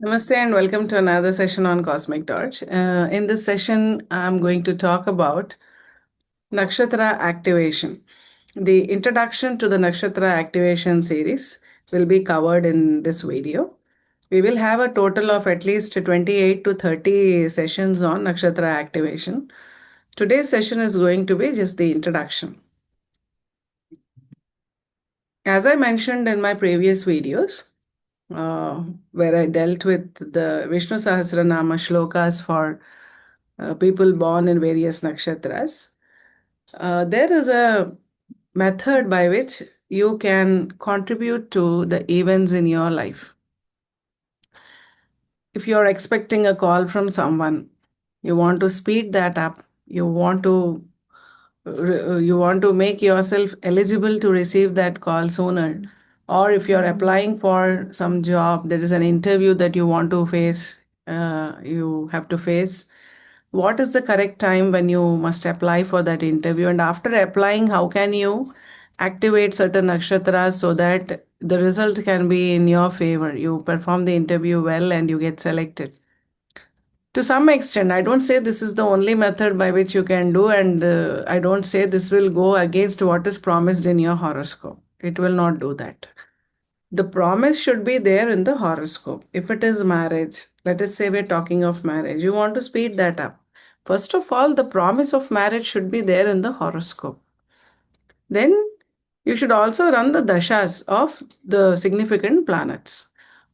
Namaste and welcome to another session on Cosmic Torch. In this session, I'm going to talk about Nakshatra Activation. The introduction to the Nakshatra Activation series will be covered in this video. We will have a total of at least 28 to 30 sessions on Nakshatra Activation. Today's session is going to be just the introduction. As I mentioned in my previous videos, uh, where I dealt with the Vishnu Sahasranama shlokas for people born in various nakshatras. There is a method by which you can contribute to the events in your life. If you're expecting a call from someone, you want to speed that up, you want to make yourself eligible to receive that call sooner. Or if you're applying for some job, there is an interview that you want to face, you have to face. What is the correct time when you must apply for that interview? And after applying, how can you activate certain nakshatras so that the result can be in your favor? You perform the interview well and you get selected. To some extent, I don't say this is the only method by which you can do, and I don't say this will go against what is promised in your horoscope. It will not do that. The promise should be there in the horoscope. If it is marriage, let us say we're talking of marriage, you want to speed that up. First of all, the promise of marriage should be there in the horoscope. Then you should also run the dashas of the significant planets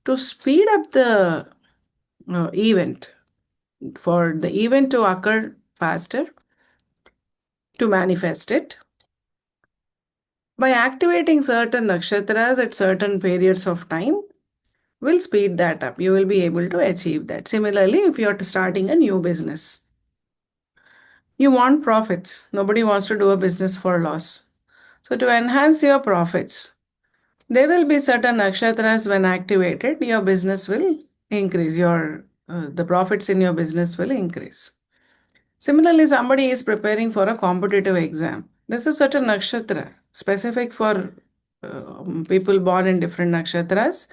to speed up the event, for the event to occur faster, to manifest it. By activating certain nakshatras at certain periods of time, will speed that up. You will be able to achieve that. Similarly, if you're starting a new business, you want profits. Nobody wants to do a business for loss. So, to enhance your profits, there will be certain nakshatras when activated, your business will increase. The profits in your business will increase. Similarly, somebody is preparing for a competitive exam. This is certain nakshatra specific for people born in different nakshatras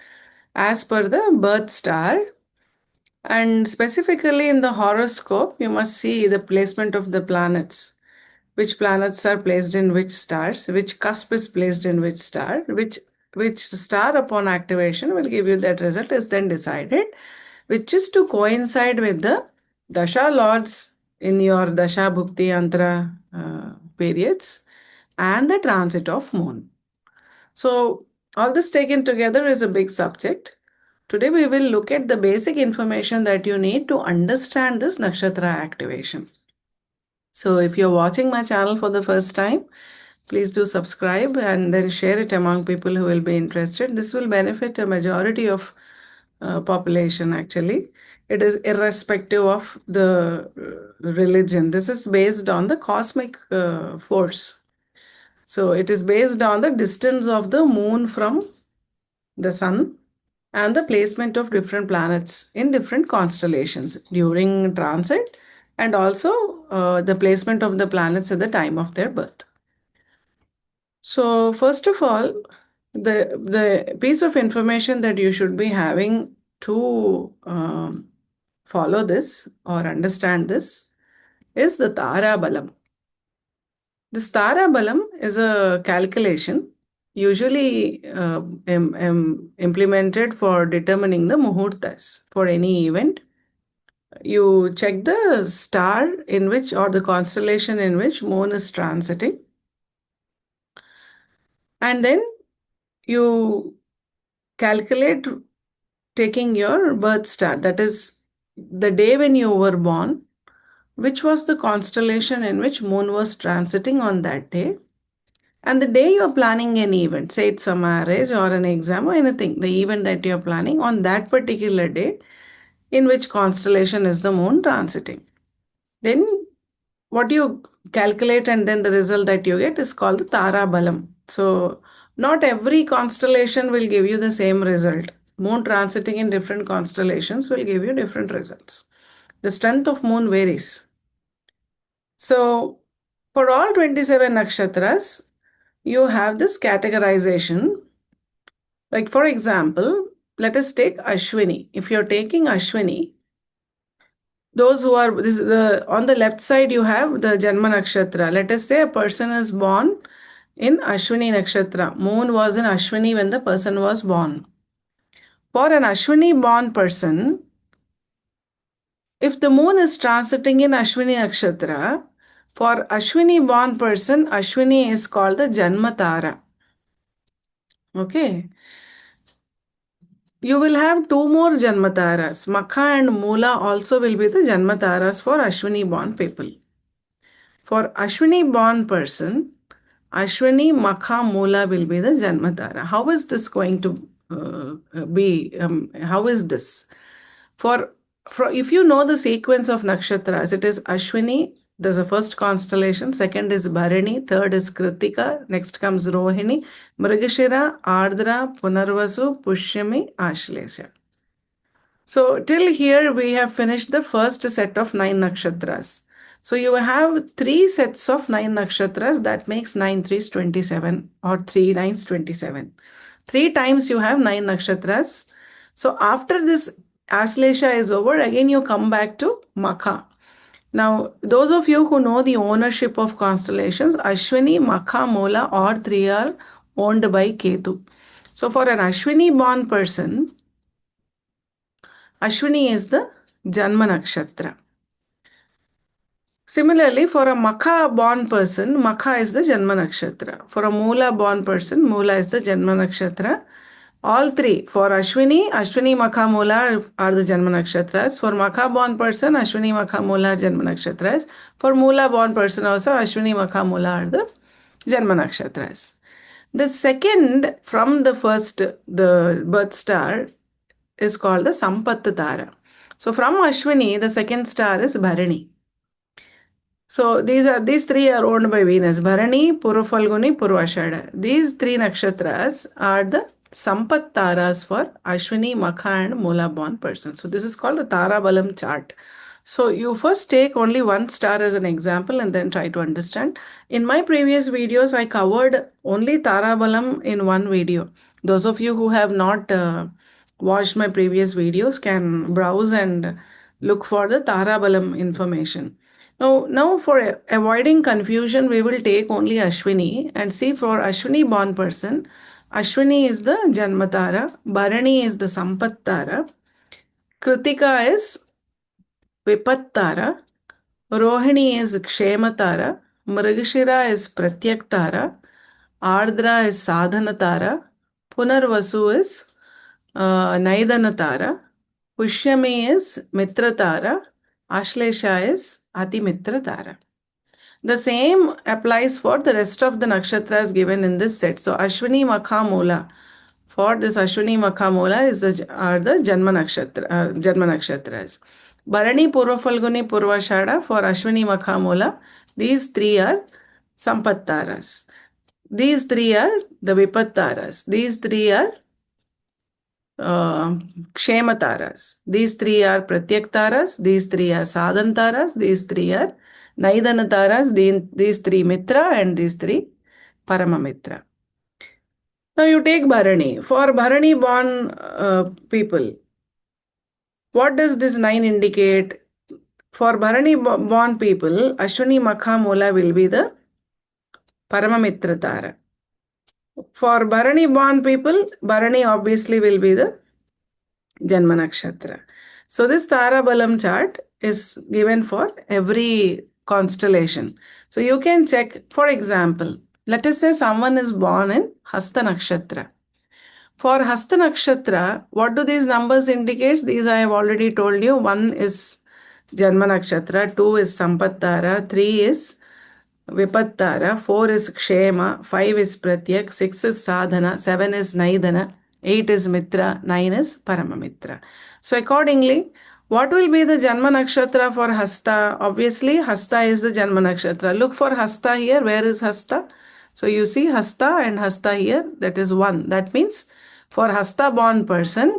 as per the birth star. And specifically in the horoscope, you must see the placement of the planets. Which planets are placed in which stars, which cusp is placed in which star, which star upon activation will give you that result is then decided, which is to coincide with the dasha lords in your dasha bhukti antra periods and the transit of moon. So all this taken together is a big subject. Today we will look at the basic information that you need to understand this nakshatra activation. So if you're watching my channel for the first time, please do subscribe and then share it among people who will be interested. This will benefit a majority of population actually. It is irrespective of the religion. This is based on the cosmic force. So it is based on the distance of the moon from the sun and the placement of different planets in different constellations during transit, and also the placement of the planets at the time of their birth. So first of all, the piece of information that you should be having to follow this or understand this is the Tara Balam. This Tara Balam is a calculation usually implemented for determining the muhurtas for any event. You check the star in which or the constellation in which moon is transiting, and then you calculate taking your birth star, that is the day when you were born, which was the constellation in which moon was transiting on that day, and the day you're planning an event, say it's a marriage or an exam or anything, the event that you're planning on that particular day, in which constellation is the moon transiting. Then what you calculate and then the result that you get is called the Tara Balam. So not every constellation will give you the same result. Moon transiting in different constellations will give you different results. The strength of moon varies. So for all 27 nakshatras, you have this categorization. Like for example, let us take Ashwini. If you're taking Ashwini, those who are this is the on the left side you have the Janma Nakshatra. Let us say a person is born in Ashwini Nakshatra. Moon was in Ashwini when the person was born. For an Ashwini born person, if the moon is transiting in Ashwini Nakshatra, for Ashwini born person, Ashwini is called the Janmatara. Okay. You will have two more Janmataras. Makha and Mula also will be the Janmataras for Ashwini born people. For Ashwini born person, Ashwini, Makha, Mula will be the Janmatara. How is this going to be? How is this? For if you know the sequence of nakshatras, it is Ashwini, there's a first constellation, second is Bharani, third is Kritika, next comes Rohini, Mrigashira, Ardra, Punarvasu, Pushyami, Ashlesha. So till here we have finished the first set of 9 nakshatras. So you have 3 sets of 9 nakshatras, that makes 9 threes 27 or 3 nines 27. 3 times you have 9 nakshatras. So after this Aslesha is over, again you come back to Makha. Now, those of you who know the ownership of constellations, Ashwini, Makha, Mola, all three are owned by Ketu. So for an Ashwini born person, Ashwini is the Janma Nakshatra. Similarly, for a Makha born person, Makha is the Janma Nakshatra. For a Mula born person, Mula is the Janma Nakshatra. All three, for Ashwini, Ashwini, Makha, Mula are the Janma Nakshatras. For Makha born person, Ashwini, Makha, Mula are Janma Nakshatras. For Mula born person also, Ashwini, Makha, Mula are the Janma Nakshatras. The second from the first, the birth star, is called the Sampatta Tara. So from Ashwini, the second star is Bharani. So these three are owned by Venus. Bharani, Purva Purvashada. These three nakshatras are the Sampat Taras for Ashwini, Makha and Mula born person. So this is called the Tara Balam chart. So you first take only one star as an example and then try to understand. In my previous videos, I covered only Tara Balam in one video. Those of you who have not watched my previous videos can browse and look for the Tara Balam information. Now for avoiding confusion, we will take only Ashwini and see for Ashwini born person, Ashwini is the Janmatara, Bharani is the Sampattara, Kritika is Vipattara, Rohini is Kshematara, Mrigashira is Pratyaktara, Ardra is Sadhanatara, Punarvasu is Naidanatara, Pushyami is Mitratara, Ashlesha is Atimitratara. The same applies for the rest of the nakshatras given in this set. So Ashwini Makha Mula. For this Ashwini Makha Mula are the Janma Nakshatras. Bharani Purva Falguni Purvashada for Ashwini Makha Mula. These three are Sampattaras. These three are the Vipattaras. These three are Kshemataras. These three are Pratyaktaras. These three are Sadhantaras. These three are Naidanataras. These three Mitra and these three Paramamitra. Now you take Bharani. For Bharani born people, what does this 9 indicate? For Bharani born people, Ashwini Makha Mula will be the Paramamitra Tara. For Bharani born people, Bharani obviously will be the Janma Nakshatra. So this Tara Balam chart is given for every constellation. So you can check, for example, let us say someone is born in Hasta Nakshatra. For Hasta Nakshatra, what do these numbers indicate? These I have already told you. 1 is Janma Nakshatra, 2 is Sampattara, 3 is Vipattara, 4 is Kshema, 5 is Pratyak, 6 is Sadhana, 7 is Naidana, 8 is Mitra, 9 is Paramamitra. So accordingly, what will be the Janma Nakshatra for Hasta? Obviously, Hasta is the Janma Nakshatra. Look for Hasta here. Where is Hasta? So you see Hasta and Hasta here. That is 1. That means for Hasta born person,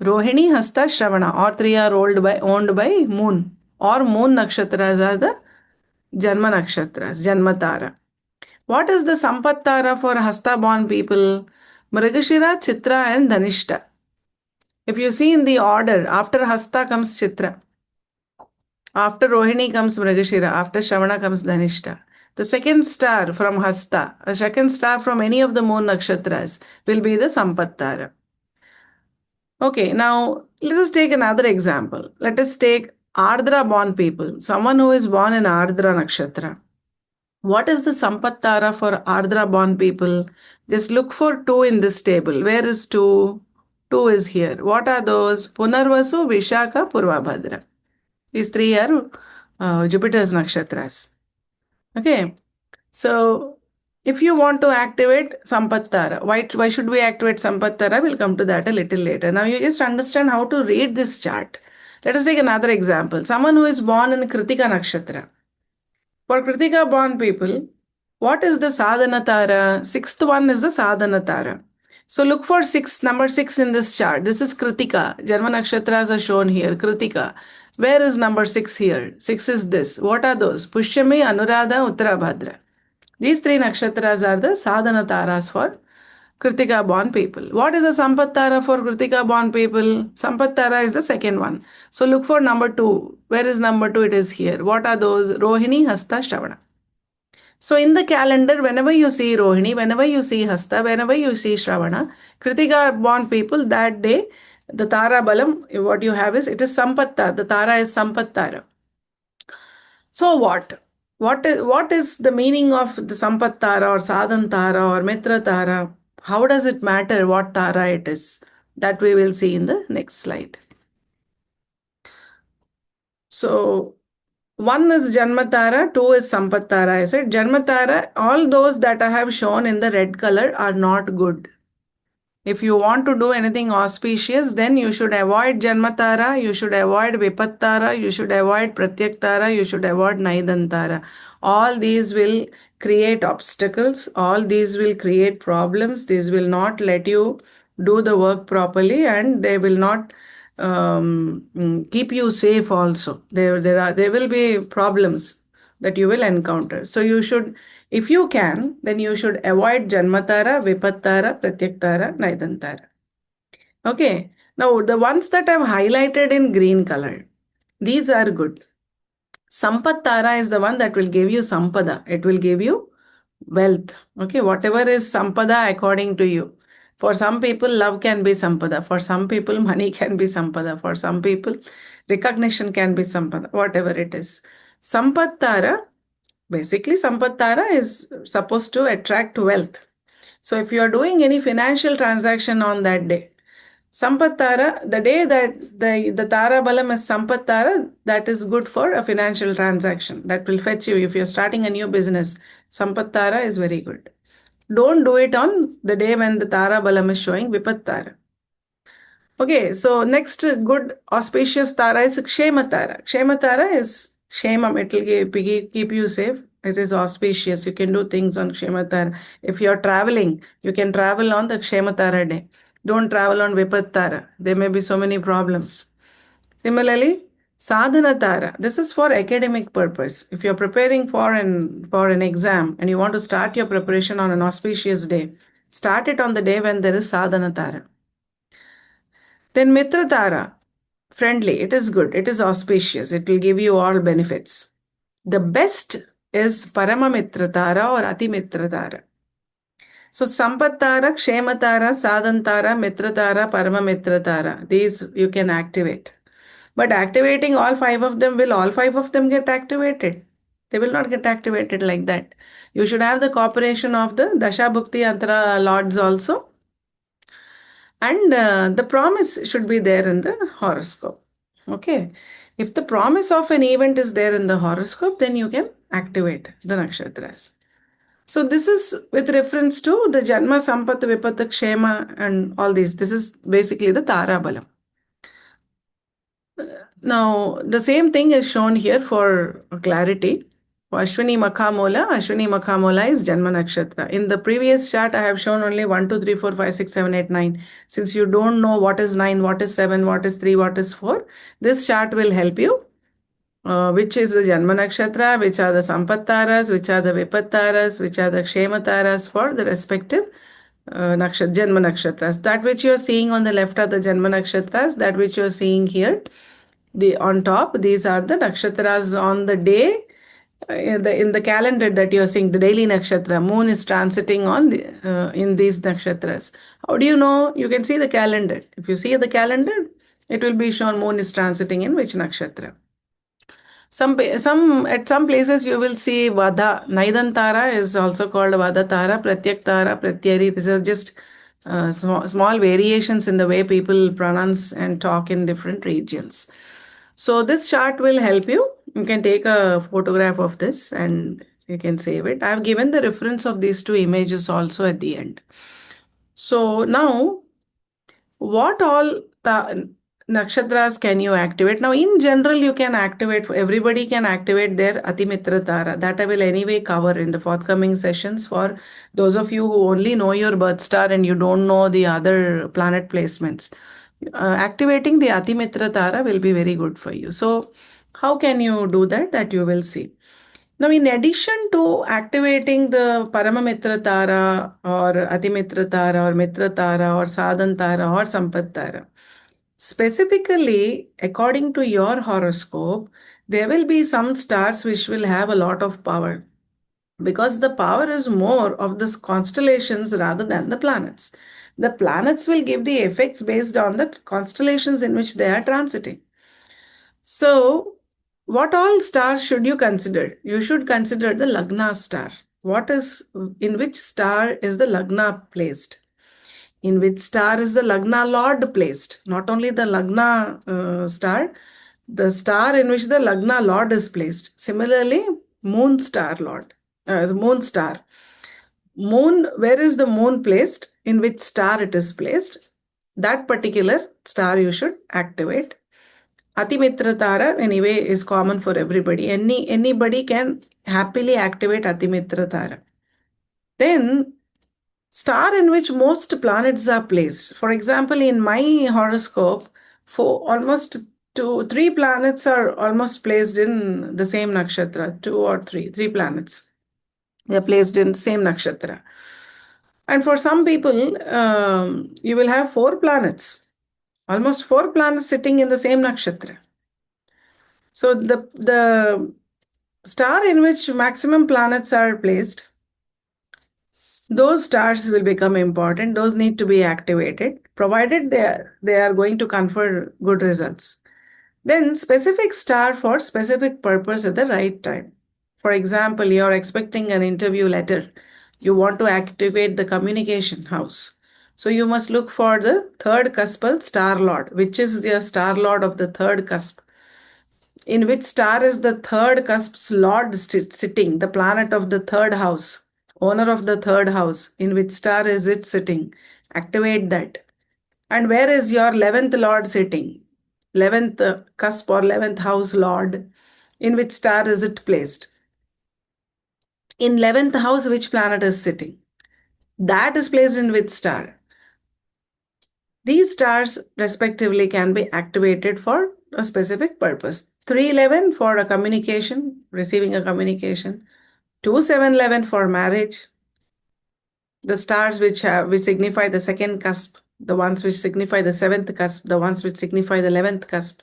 Rohini, Hasta, Shravana, all three are owned by Moon. Or Moon Nakshatras are the Janma Nakshatras, Janmatara. What is the Sampattara for Hasta born people? Mrigashira, Chitra and Dhanishta. If you see in the order, after Hasta comes Chitra, after Rohini comes Mrigashira, after Shravana comes Dhanishta. The second star from Hasta, a second star from any of the moon nakshatras will be the Sampattara. Okay, now let us take another example. Let us take Ardra born people, someone who is born in Ardra nakshatra. What is the Sampattara for Ardra born people? Just look for 2 in this table. Where is 2? 2 is here. What are those? Punarvasu, Vishakha, Purvabhadra. These 3 are Jupiter's nakshatras. Okay. So if you want to activate Sampattara, why should we activate Sampattara? We'll come to that a little later. Now you just understand how to read this chart. Let us take another example. Someone who is born in Kritika Nakshatra. For Kritika born people, what is the sadhana tara? Sixth one is the sadhana tara. So look for number 6 in this chart. This is Kritika. Jarma nakshatras are shown here. Kritika. Where is number 6 here? 6 is this. What are those? Pushyami, Anuradha, Uttarabhadra. These 3 nakshatras are the sadhana taras for Kritika born people. What is the Sampat Tara for Kritika born people? Sampat Tara is the second one. So look for number 2. Where is number 2? It is here. What are those? Rohini, Hasta, Shravana. So in the calendar, whenever you see Rohini, whenever you see Hasta, whenever you see Shravana, Kritika born people, that day, the Tara Balam, what you have is, it is Sampat Tara. The Tara is Sampat Tara. So what? What is the meaning of the Sampat Tara or Sadhan Tara or Mitra Tara? How does it matter what Tara it is? That we will see in the next slide. So 1 is Janmatara, 2 is Sampattara. I said Janmatara, all those that I have shown in the red color are not good. If you want to do anything auspicious, then you should avoid Janmatara, you should avoid Vipattara, you should avoid Pratyaktara, you should avoid Naidantara. All these will create obstacles, all these will create problems, these will not let you do the work properly, and they will not keep you safe also. There will be problems that you will encounter. So you should, if you can, then you should avoid Janmatara, Vipattara, Pratyaktara, Naidantara. Okay. Now the ones that I've highlighted in green color, these are good. Sampattara is the one that will give you Sampada. It will give you wealth. Okay. Whatever is Sampada according to you. For some people, love can be Sampada. For some people, money can be Sampada. For some people, recognition can be Sampada. Whatever it is. Sampattara, basically, Sampattara is supposed to attract wealth. So if you are doing any financial transaction on that day, Sampattara, the day that the Tara Balam is Sampattara, that is good for a financial transaction. That will fetch you. If you're starting a new business, Sampattara is very good. Don't do it on the day when the Tara Balam is showing Vipattara. Okay, so next good auspicious Tara is Kshema Tara. Kshema Tara is Kshemam, it will keep you safe. It is auspicious. You can do things on Kshema Tara. If you're traveling, you can travel on the Kshema Tara day. Don't travel on Vipattara. There may be so many problems. Similarly, Sadhana Tara. This is for academic purpose. If you're preparing for an exam and you want to start your preparation on an auspicious day, start it on the day when there is Sadhana Tara. Then Mitra Tara. Friendly. It is good. It is auspicious. It will give you all benefits. The best is Paramamitra Tara or Ati Mitra Tara. So Sampattara, Kshematara, Sadhantara, Mitratara, Paramamittratara. These you can activate. But activating all 5 of them, will all 5 of them get activated? They will not get activated like that. You should have the cooperation of the Dasha Bhukti Antara lords also. And the promise should be there in the horoscope. Okay. If the promise of an event is there in the horoscope, then you can activate the nakshatras. So this is with reference to the Janma, Sampath, Vipatta, Kshema and all these. This is basically the Tara Balam. Now, the same thing is shown here for clarity. For Ashwini Makhamola is Janma Nakshatra. In the previous chart, I have shown only 1, 2, 3, 4, 5, 6, 7, 8, 9. Since you don't know what is 9, what is 7, what is 3, what is 4, this chart will help you. Which is the Janma Nakshatra, which are the Sampattaras, which are the Vipattaras, which are the Kshemataras for the respective Janma Nakshatras. That which you are seeing on the left are the Janma Nakshatras. That which you are seeing here, the on top, these are the Nakshatras on the day. In the calendar that you are seeing, the daily nakshatra, moon is transiting on in these nakshatras. How do you know? You can see the calendar. If you see the calendar, it will be shown moon is transiting in which nakshatra. Some at some places you will see Vada. Naidantara is also called Vada Tara, Pratyak Tara, Pratyari. These are just small variations in the way people pronounce and talk in different regions. So this chart will help you. You can take a photograph of this and you can save it. I have given the reference of these two images also at the end. So now, what all the nakshatras can you activate? Now, in general, you can activate, everybody can activate their Atimitra Tara. That I will anyway cover in the forthcoming sessions for those of you who only know your birth star and you don't know the other planet placements. Activating the Atimitra Tara will be very good for you. So, how can you do that? That you will see. Now, in addition to activating the Paramamitra Tara or Atimitra Tara or Mitra Tara or Sadhan Tara or Sampat Tara, specifically, according to your horoscope, there will be some stars which will have a lot of power because the power is more of the constellations rather than the planets. The planets will give the effects based on the constellations in which they are transiting. So, what all stars should you consider? You should consider the Lagna star. In which star is the Lagna placed? In which star is the Lagna Lord placed? Not only the Lagna star, the star in which the Lagna Lord is placed. Similarly, Moon star Lord, Moon star. Moon, where is the moon placed? In which star it is placed? That particular star you should activate. Atimitra Tara anyway is common for everybody. Anybody can happily activate Atimitra Tara. Then star in which most planets are placed. For example, in my horoscope, for almost three planets are almost placed in the same nakshatra. Two or three planets. They are placed in the same nakshatra. And for some people, you will have four planets. Almost four planets sitting in the same nakshatra. So the star in which maximum planets are placed, those stars will become important. Those need to be activated, provided they are going to confer good results. Then specific star for specific purpose at the right time. For example, you're expecting an interview letter. You want to activate the communication house. So you must look for the third cuspal star lord, which is the star lord of the third cusp. In which star is the third cusp's lord sitting, the planet of the third house, owner of the third house. In which star is it sitting? Activate that. And where is your 11th lord sitting? 11th cusp or 11th house lord. In which star is it placed? In 11th house, which planet is sitting? That is placed in which star? These stars respectively can be activated for a specific purpose. 311 for a communication, receiving a communication. 2711 for marriage. The stars which signify the second cusp, the ones which signify the seventh cusp, the ones which signify the 11th cusp.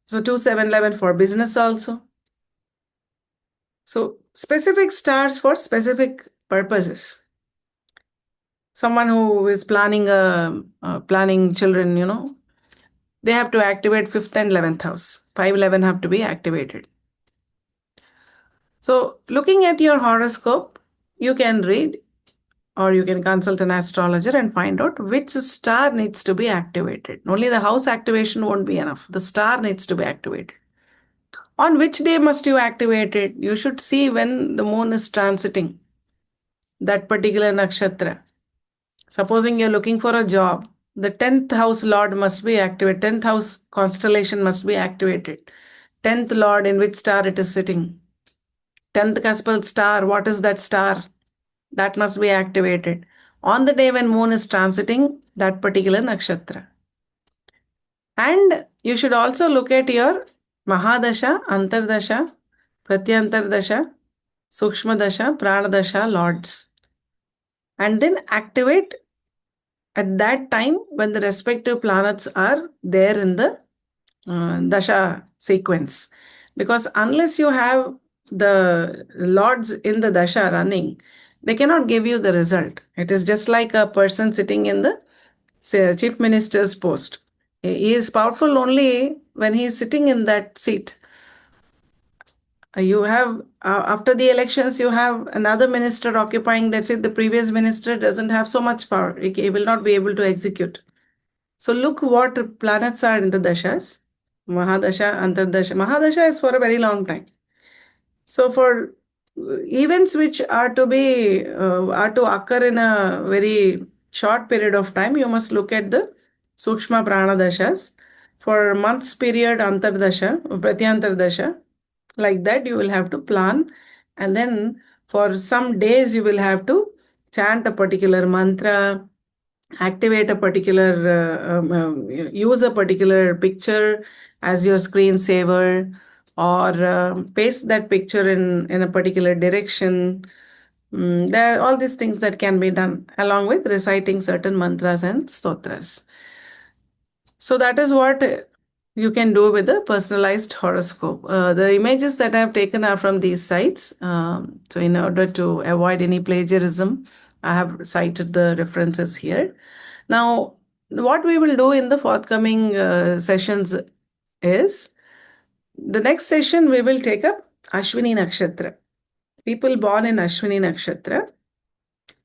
So 2711 for business also. So specific stars for specific purposes. Someone who is planning children, they have to activate 5th and 11th house. 511 have to be activated. So looking at your horoscope, you can read or you can consult an astrologer and find out which star needs to be activated. Only the house activation won't be enough. The star needs to be activated. On which day must you activate it? You should see when the moon is transiting that particular nakshatra. Supposing you're looking for a job, the 10th house lord must be activated. 10th house constellation must be activated. 10th lord, in which star it is sitting. 10th cuspal star, what is that star? That must be activated on the day when moon is transiting that particular nakshatra. And you should also look at your Mahadasha, Antardasha, Pratyantardasha, Sukshma Dasha, Pranadasha lords. and then activate at that time when the respective planets are there in the dasha sequence. Because unless you have the lords in the dasha running, they cannot give you the result. It is just like a person sitting in the, say, chief minister's post. He is powerful only when he is sitting in that seat. You have, after the elections, you have another minister occupying that seat. The previous minister doesn't have so much power. He will not be able to execute. So look what planets are in the dashas. Mahadasha, Antardasha. Mahadasha is for a very long time. So for events which are to occur in a very short period of time, you must look at the Sukshma Prana Dashas. For months period, Antardasha, Pratyantardasha, like that you will have to plan. And then for some days you will have to chant a particular mantra, activate a particular use a particular picture as your screensaver, or paste that picture in a particular direction. There are all these things that can be done along with reciting certain mantras and stotras. So that is what you can do with a personalized horoscope. The images that I have taken are from these sites. So in order to avoid any plagiarism, I have cited the references here. Now, what we will do in the forthcoming sessions is, the next session we will take up Ashwini Nakshatra. People born in Ashwini Nakshatra,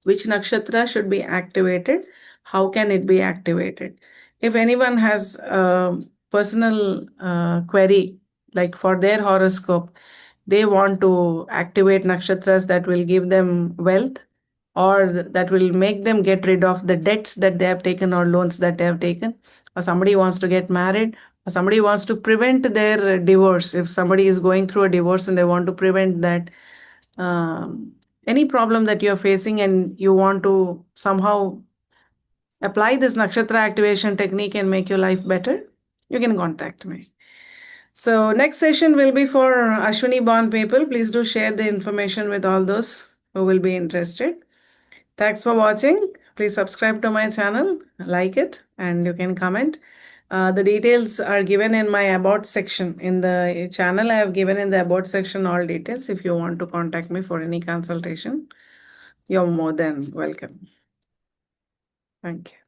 which nakshatra should be activated, how can it be activated. If anyone has a personal query, like for their horoscope, they want to activate nakshatras that will give them wealth, or that will make them get rid of the debts that they have taken or loans that they have taken, or somebody wants to get married, or somebody wants to prevent their divorce. If somebody is going through a divorce and they want to prevent that, um, any problem that you're facing and you want to somehow apply this nakshatra activation technique and make your life better, you can contact me. So next session will be for Ashwini born people. Please do share the information with all those who will be interested. Thanks for watching. Please subscribe to my channel, like it, and you can comment. The details are given in my about section. In the channel, I have given in the about section all details. If you want to contact me for any consultation, you're more than welcome. Thank you.